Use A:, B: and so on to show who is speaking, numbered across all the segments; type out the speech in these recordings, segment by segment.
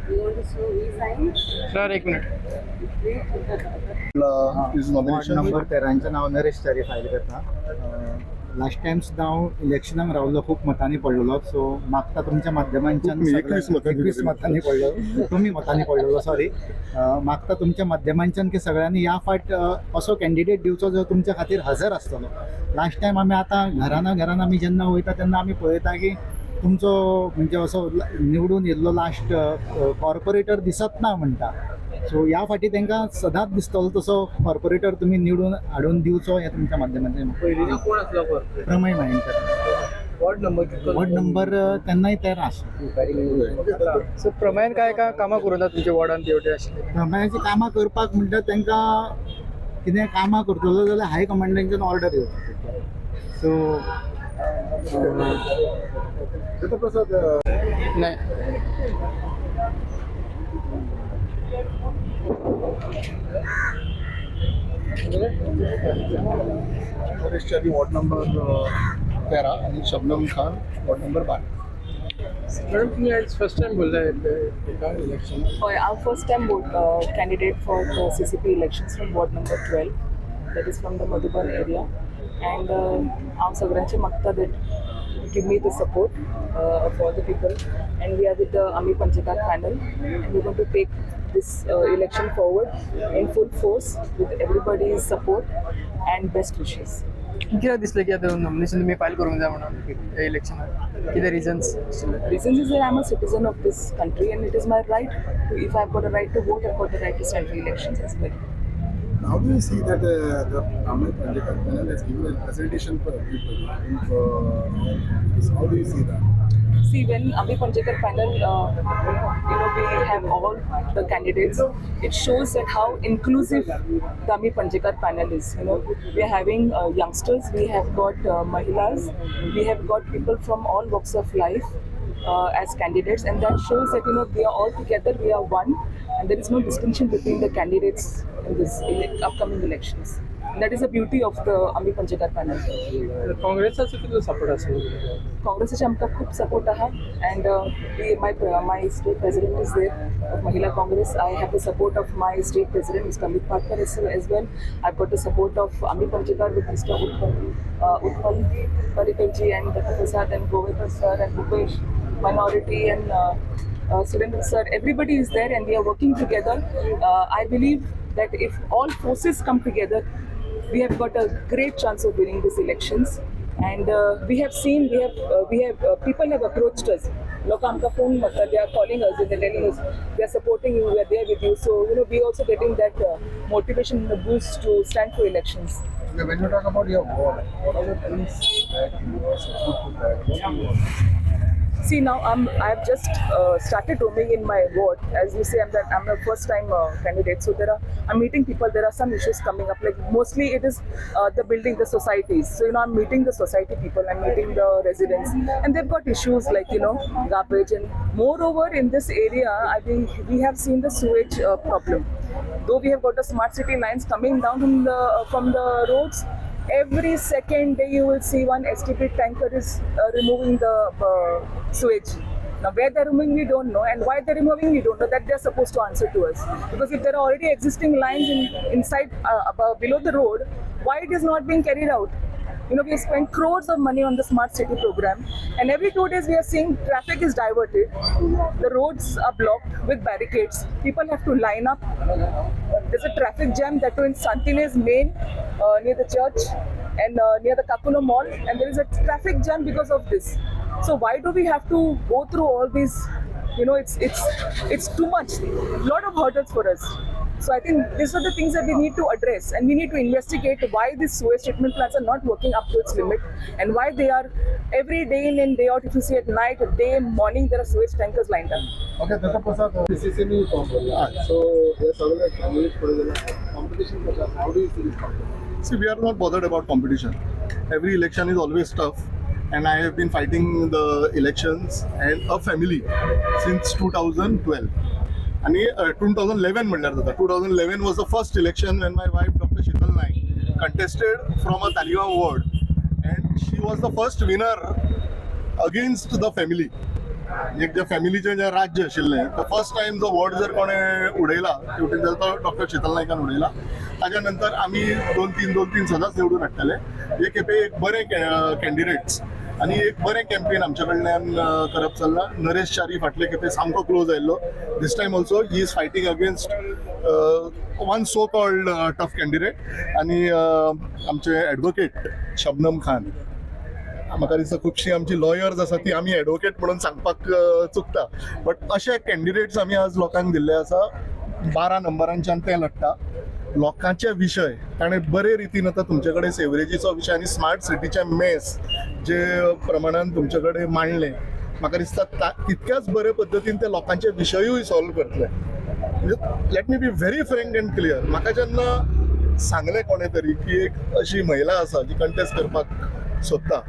A: You want to show e-sign?
B: Sir एक minute.
C: Is
D: ward number 13 नाव नरेश तारी file करता. Last time सुद्दां हांव इलेक्शनाक रावलो, खूब मतांनी पडलेलो. सो मागता तुमच्या माध्यमांच्यान
C: 21 मतांनी
D: 21 मतांनी पडलो, तुमी मतांनी पडलेलो, सॉरी. मागता तुमच्या माध्यमांच्यान की सगळ्यांनी ह्या फाट असो कॅन्डिडेट दिवचो जो तुमच्या खातीर हजर आसतलो. लास्ट टायम आमी आतां घरान आमी जेन्ना वयता तेन्ना आमी पळयता की तुमचो म्हणजे असो निवडून येयल्लो लास्ट कॉर्पोरेटर दिसत ना म्हणटा. सो ह्या फाटी तांकां सदांच दिसतलो तसो कॉर्पोरेटर तुमी निवडून हाडून दिवचो हें तुमच्या माध्यमांतल्यान
B: पहिलीचा कोण असला कॉर्पोरेट?
D: प्रमेय मायेंकर. वॉर्ड नंबर तेन्नाय 13 आसलो.
B: सो प्रमाण काय का कामां करूं ना तुमच्या वॉर्डान तेवढे आशिल्ले?
D: प्रमेयाची कामां करपाक म्हणटा तांकां कितें कामां करतलो जाल्यार हाय कमांडांच्यान ऑर्डर येवची. सो
C: प्रसाद
B: नाही.
C: नरेश चारी वॉर्ड नंबर 13 आणि Shabnam Khan ward number 12.
B: Madam तुम्ही आज फर्स्ट टाइम बोलताय एका election?
E: Our first time candidate for the CCP elections from ward number 12, that is from the Madhuban area, and our सगळ्यांचे मागता that give me the support of all the people, and we are with the Ami Panchakar panel, and we're going to take this election forward in full force with everybody's support and best wishes.
B: किती दिसलं की आता nomination तुम्ही file करून जा म्हणून election किती reasons?
E: Reasons is that I'm a citizen of this country, and it is my right to, if I've got a right to vote, I've got the right to stand for elections as well.
C: How do you see that the Amit Panchakar panel has given a presentation for everybody? How do you see that?
E: See, when Ami Panchakar panel, we have all the candidates. It shows that how inclusive the Ami Panchakar panel is. We are having youngsters, we have got mahilas, we have got people from all walks of life as candidates, and that shows that we are all together, we are one, and there is no distinction between the candidates in this upcoming elections. And that is the beauty of the Ami Panchakar panel.
B: काँग्रेसचा किती support असेल?
E: काँग्रेसचे आमकां खूप support आहा, and my state president is there of Mahila Congress. I have the support of my state president, Mr. Amit Patkar, as well. I've got the support of Ami Panchakar with Mr. Utpal Parikar and Dr. Prasad and Govindra sir and Bhupesh minority and Surendra sir. Everybody is there, and we are working together. I believe that if all forces come together, we have got a great chance of winning these elections. And we have seen, people have approached us. Look, amka phone matta, they are calling us and they're telling us they are supporting you, we are there with you. So we are also getting that motivation and the boost to stand for elections.
C: Okay, when you talk about your ward, what are the things that you are supposed to do?
E: See, now I've just started roaming in my ward. As you say, I'm a first time candidate. So I'm meeting people. There are some issues coming up. Like mostly it is the building, the societies. So I'm meeting the society people. I'm meeting the residents, and they've got issues like garbage. And moreover, in this area, I think we have seen the sewage problem. Though we have got the smart city lines coming down from the roads. Every second day you will see one STP tanker is removing the sewage. Now where they're removing we don't know, and why they're removing we don't know. That they're supposed to answer to us, because if there are already existing lines inside below the road, why it is not being carried out? We have spent crores of money on the smart city program, and every 2 days we are seeing traffic is diverted. The roads are blocked with barricades. People have to line up. There's a traffic jam that too in Santines main near the church and near the Kakuno mall, and there is a traffic jam because of this. So why do we have to go through all these? It's too much. A lot of hurdles for us. So I think these are the things that we need to address, and we need to investigate why these sewage treatment plants are not working up to its limit, and why they are every day in and day out. If you see at night, day, morning, there are sewage tankers lined up.
C: Okay, Dr. Prasad, PCC ने form KIA. So ये सगळे candidates पड़े हैं. Competition का how do you see this competition? See, we are not bothered about competition. Every election is always tough, and I have been fighting the elections and a family since 2012. आणि 2011 म्हणल्यार जाता. 2011 was the first election when my wife Dr. Sheetal Naik contested from a Taliban ward, and she was the first winner against the family. एक जे फॅमिलीचें जे राज्य आशिल्लें तो first time जो वॉर्ड जर कोणें उडयला तेवटेन जाल्यार तो डॉक्टर शीतल नायकान उडयला. ताच्या नंतर आमी दोन तीन सदांच निवडून हाडटाले. हे खेपे एक बरे कॅन्डिडेट्स आनी एक बरें कॅम्पेन आमचे कडल्यान करप चल्लां. नरेश च्यारी फाटले खेपे सामको क्लोज आयिल्लो. This time also he is fighting against one so called tough candidate आनी आमचे एडवोकेट शबनम खान. म्हाका दिसता खुबशीं आमची लॉयर्स आसा ती आमी एडवोकेट म्हणून सांगपाक चुकता, बट अशे कॅन्डिडेट्स आमी आज लोकांक दिल्ले आसा. 12 नंबरांच्यान ते लढटा. लोकांचे विशय ताणें बरे रितीन आतां तुमचे कडेन सेवरेजीचो विशय आनी स्मार्ट सिटीचे मेस जे प्रमाणान तुमचे कडेन मांडले, म्हाका दिसता तितक्याच बरे पद्दतीन ते लोकांचे विशयूय सॉल्व करतले. Let me be very frank end clear. म्हाका जेन्ना सांगलें कोणें तरी की एक अशी महिला आसा जी कंटेस्ट करपाक सोदता,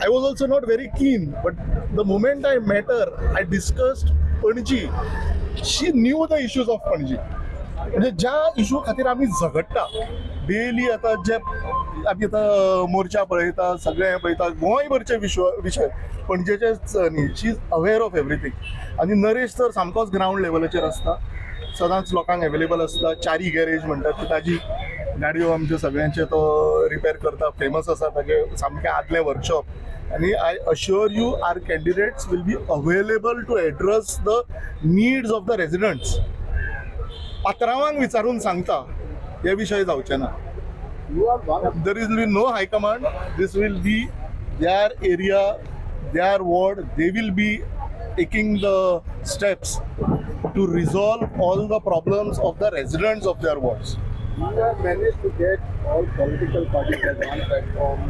C: I was also not very keen, but the moment I met her, I discussed Panji. She knew the issues of Panji. म्हणजे ज्या इशू खातीर आमी झगडटा डेली, आतां जे आमी आतां मोर्चा पळयता, सगळें पळयता, गोंयभरचे विशय पणजेचेच न्ही. शी इज अवेअर ऑफ एवरीथींग. आनी नरेश सर सामकोच ग्रावंड लेवलाचेर आसता, सदांच लोकांक अवेलेबल आसता. चारी गॅरेज म्हणटा ती ताजी गाडयो आमच्यो सगळ्यांचे तो रिपेर करता. फेमस आसा तागे सामकें आदलें वर्कशॉप. आनी I assure you our candidates will be available to address the needs of the residents. पात्रांवांक विचारून सांगता हे विशय जावचे ना. There is be no high command. This will be their area, their ward. They will be taking the steps to resolve all the problems of the residents of their wards.
A: You have managed to get all political parties as one platform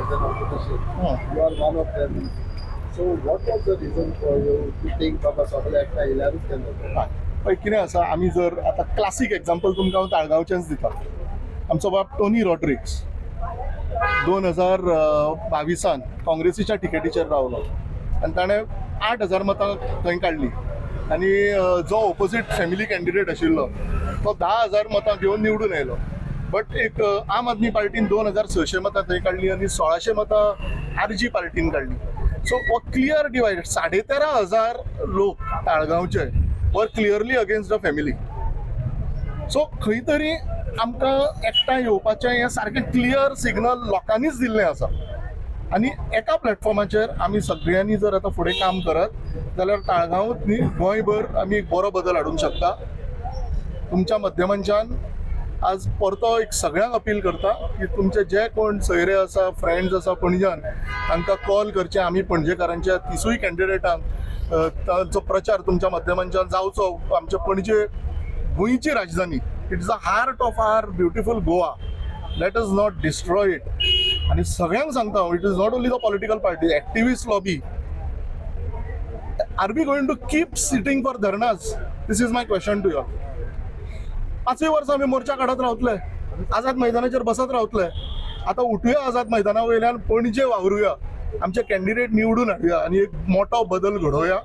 A: as an opposition. You are one of them. So what was the reason for you to think Baba Sabla एकटा इल्यारूच केलो?
C: पळय कितें आसा, आमी जर आतां classic example तुमकां हांव ताळगांवचेंच दिता. आमचो बाब टोनी रॉड्रिक्स 2022 काँग्रेसीच्या टिकेटीचेर रावलो आनी ताणें 8,000 मतां थंय काडली. आनी जो ऑपोजीट फॅमिली कॅन्डिडेट आशिल्लो तो 10,000 मतां घेवन निवडून येयलो. बट एक आम आदमी पार्टीन 2,600 मतां थंय काडली आनी 1,600 मतां RG पार्टीन काडली. सो हो क्लियर डिवायड. 13,500 लोक ताळगांवचे वर clearly against the family. So खंय तरी आमकां एकठांय येवपाचें हें सारकें क्लियर सिग्नल लोकांनीच दिल्लें आसा. आनी एका प्लॅटफॉर्माचेर आमी सगळ्यांनी जर आतां फुडें काम करत जाल्यार ताळगांवच न्ही गोंयभर आमी एक बरो बदल हाडूंक शकता. तुमच्या माध्यमांच्यान आज परतो एक सगळ्यांक अपील करता की तुमचे जे कोण सोयरे आसा, फ्रेंड्स आसा पणज्यान, तांकां कॉल करचें. आमी पणजेकारांच्या 30 कॅन्डिडेटांक तांचो प्रचार तुमच्या माध्यमांच्यान जावचो. आमचे पणजे गोंयची राजधानी. It is the heart of our beautiful Goa. Let us not destroy it. आणि सगळ्यांक सांगता, it is not only the political party, activist lobby. Are we going to keep sitting for dharnas? This is my question to you. 5 वर्सां आमी मोर्चा काडत रावतले, आझाद मैदानाचेर बसत रावतले. आता उठुया आझाद मैदाना वयल्यान, पणजे वावरुया, आमचे कॅन्डिडेट निवडून हाडुया आनी एक मोठो बदल घडोवया.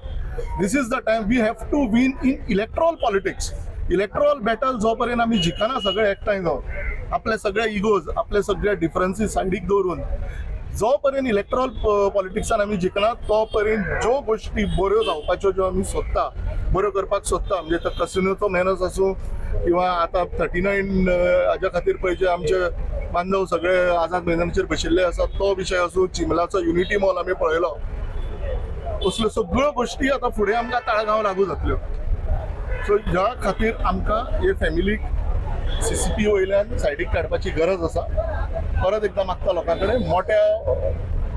C: This is the time. We have to win in electoral politics. Electoral battle जो पर्यंत आमी जिखना सगळे एकठांय जावन, आपले सगळे इगोज, आपले सगळे डिफरन्सीस सायडीक दवरून, जो पर्यंत इलेक्ट्रॉल पॉलिटिक्सान आमी जिखना तो पर्यंत ज्यो गोश्टी बऱ्यो जावपाच्यो ज्यो आमी सोदता, बऱ्यो करपाक सोदता, म्हणजे तो कसिनोचो मेनस आसूं किंवा आतां 39 हाज्या खातीर पळय जे आमचे बांधव सगळे आझाद मैदानाचेर बशिल्ले आसा तो विशय आसूं, चिमलाचो युनिटी मॉल आमी पळयलो, असल्यो सगळ्यो गोश्टी आतां फुडें आमकां ताळगांव लागू जातल्यो. सो ह्या खातीर आमकां हे फॅमिलीक CCP वयल्यान सायडीक काडपाची गरज आसा. परत एकदां मागता लोकां कडेन मोठ्या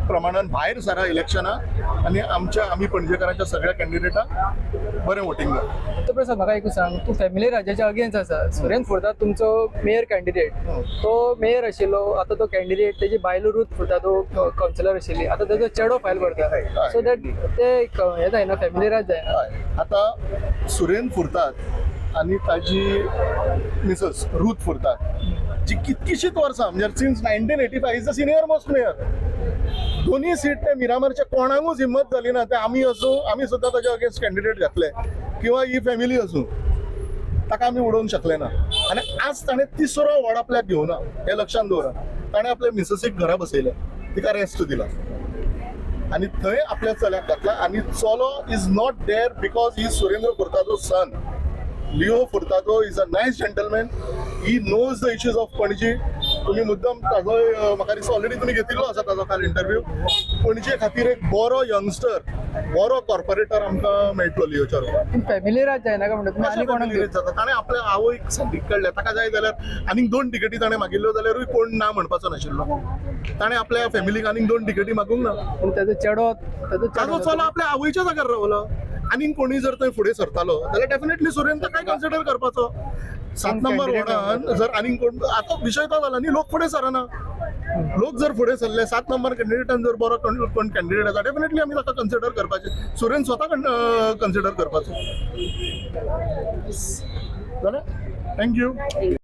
C: प्रमाणान भायर सरा इलेक्शनाक आनी आमी पणजेकारांच्या सगळ्या कॅन्डिडेटांक बरें वोटींग घाल.
B: तो प्रसाद म्हाका एक सांग, तूं फॅमिली राज्याच्या अगेन्स्ट आसा. सुरेंद्र फुर्ताद तुमचो मेयर कॅन्डिडेट, तो मेयर आशिल्लो, आतां तो कॅन्डिडेट, तेजी बायलो रूथ फुर्ताद तो कावन्सिलर आशिल्ली, आतां तेजो चेडो फायल करता. सो दॅट ते हें जायना, फॅमिली राज जायना.
C: आतां सुरेंद्र फुर्ताद आनी ताजी मिसेस रूथ फुर्ताद जी कितकीशींच वर्सां म्हणजे since 1985 is the senior most mayor. दोन्ही सीट ते मिरामारच्या कोणाकूच हिंमत जाली ना. ते आमी असो, आमी सुद्दां ताच्या अगेन्स्ट कॅन्डिडेट घातले किंवा ही फॅमिली आसूं, ताका आमी उडोवंक शकले ना. आनी आज ताणें 3रो वॉर्ड आपल्याक घेवना, हें लक्षांत दवरा. ताणें आपल्या मिसेसीक घरा बसयल्या, तिका रेस्ट दिला. आणि थंय आपल्या चल्याक घातला आणि चलो is not there because he Surendra Furtado son. Leo Furtado is a nice gentleman. He knows the issues of Panaji. तुम्ही मुद्दम ताजो म्हाका दिसता ऑलरेडी तुम्ही घेतिल्लो आसा ताजो काल इंटरव्यू. पणजे खातीर एक बरो यंगस्टर, बरो कॉर्पोरेटर आमकां मेळटलो लिओच्या रूपान.
B: फॅमिली राज जायना का म्हणटा तुमी आनी कोणाक दिवं?
C: जाता ताणें आपल्या आवयक संदीक काडल्या. ताका जाय जाल्यार आनीक 2 टिकेटी ताणें मागिल्ल्यो जाल्यारूय कोण ना म्हणपाचो नाशिल्लो. ताणें आपल्या फॅमिलीक आनीक 2 टिकेटी मागूंक ना.
B: पूण ताजो चेडो
C: ताजो चलो आपल्या आवयच्या जाग्यार रावलो. आनीक कोणी जर थंय फुडें सरतालो जाल्यार डेफिनेटली सुरेंद्र काय कन्सिडर करपाचो. 7 नंबर वॉर्डान जर आनीक कोण, आतां विशय तो जाला न्ही, लोक फुडें सरना. लोक जर फुडें सरले, 7 नंबर कॅन्डिडेटान जर बरो कोण कॅन्डिडेट आसा डेफिनेटली आमी ताका कन्सिडर करपाचें. सुरेंद्र स्वता कन्सिडर करपाचो. जालें? थँक्यू.